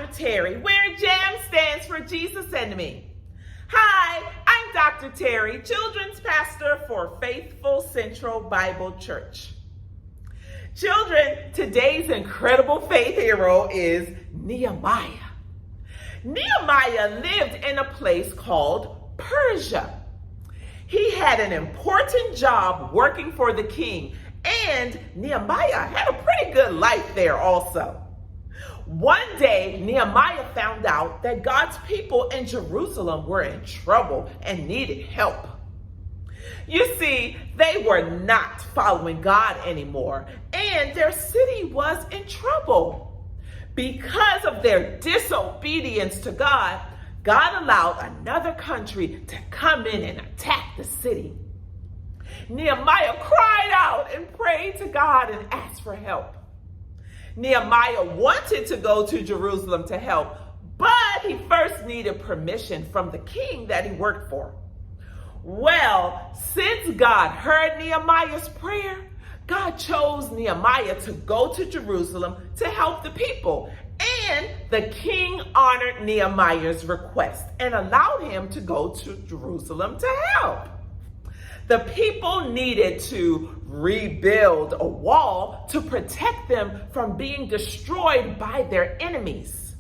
Dr. Terry, where JAM stands for Jesus and Me. Hi, I'm Dr. Terry, Children's Pastor for Faithful Central Bible Church. Children, today's incredible faith hero is Nehemiah. Nehemiah lived in a place called Persia. He had an important job working for the king, and Nehemiah had a pretty good life there also. One day, Nehemiah found out that God's people in Jerusalem were in trouble and needed help. You see, they were not following God anymore, and their city was in trouble. Because of their disobedience to God, God allowed another country to come in and attack the city. Nehemiah cried out and prayed to God and asked for help. Nehemiah wanted to go to Jerusalem to help, but he first needed permission from the king that he worked for. Well, since God heard Nehemiah's prayer, God chose Nehemiah to go to Jerusalem to help the people. And the king honored Nehemiah's request and allowed him to go to Jerusalem to help. The people needed to rebuild a wall to protect them from being destroyed by their enemies.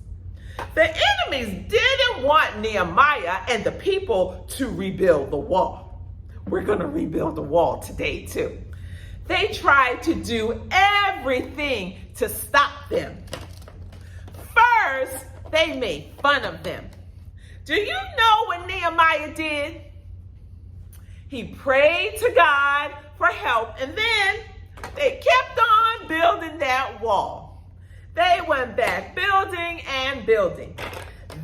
The enemies didn't want Nehemiah and the people to rebuild the wall. We're going to rebuild the wall today too. They tried to do everything to stop them. First, they made fun of them. Do you know what Nehemiah did? He prayed to God for help, and then they kept on building that wall. They went back building and building.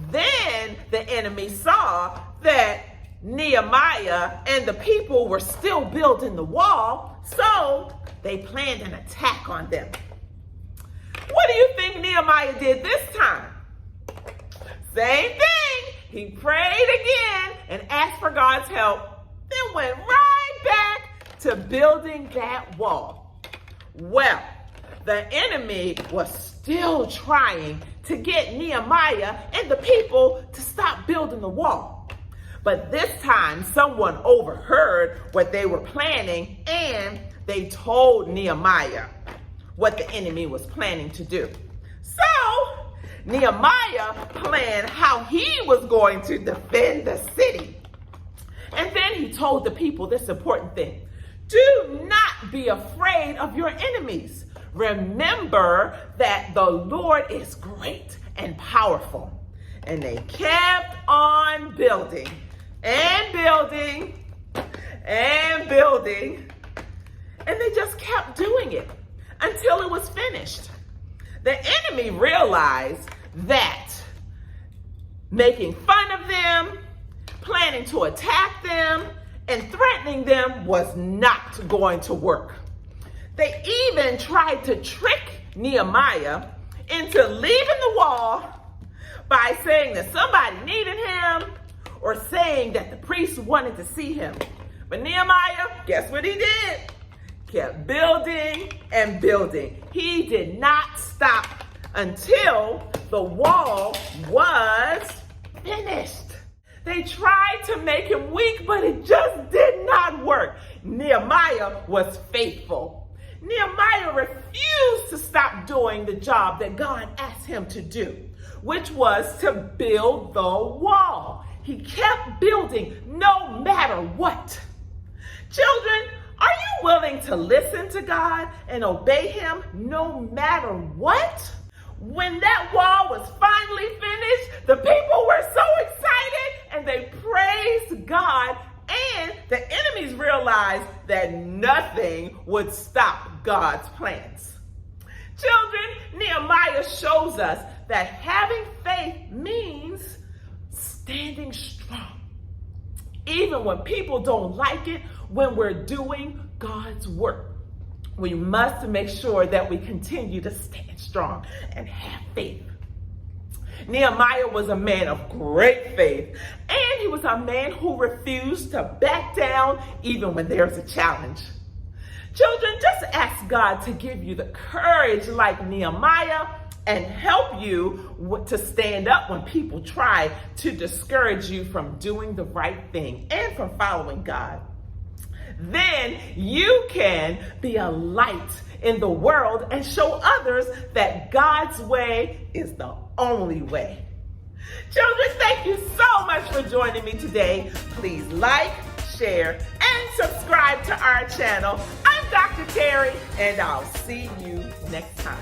Then the enemy saw that Nehemiah and the people were still building the wall, so they planned an attack on them. What do you think Nehemiah did this time? Same thing. He prayed again and asked for God's help, then went right back to building that wall. Well, the enemy was still trying to get Nehemiah and the people to stop building the wall. But this time, someone overheard what they were planning, and they told Nehemiah what the enemy was planning to do. So, Nehemiah planned how he was going to defend the city. And then he told the people this important thing: do not be afraid of your enemies. Remember that the Lord is great and powerful. And they kept on building and building and building. And they just kept doing it until it was finished. The enemy realized that making fun of them, planning to attack them, and threatening them was not going to work. They even tried to trick Nehemiah into leaving the wall by saying that somebody needed him or saying that the priest wanted to see him. But Nehemiah, guess what he did? Kept building and building. He did not stop until the wall was finished. They tried to make him weak, but it just did not work. Nehemiah was faithful. Nehemiah refused to stop doing the job that God asked him to do, which was to build the wall. He kept building no matter what. Children, are you willing to listen to God and obey him no matter what? When that wall was finally finished, the people were so excited and they praised God, and the enemies realized that nothing would stop God's plans. Children, Nehemiah shows us that having faith means standing strong. Even when people don't like it, when we're doing God's work, we must make sure that we continue to stand strong and have faith. Nehemiah was a man of great faith, and he was a man who refused to back down even when there's a challenge. Children, just ask God to give you the courage like Nehemiah and help you to stand up when people try to discourage you from doing the right thing and from following God. Then you can be a light in the world and show others that God's way is the only way. Children, thank you so much for joining me today. Please like, share, and subscribe to our channel. I'm Dr. Terry, and I'll see you next time.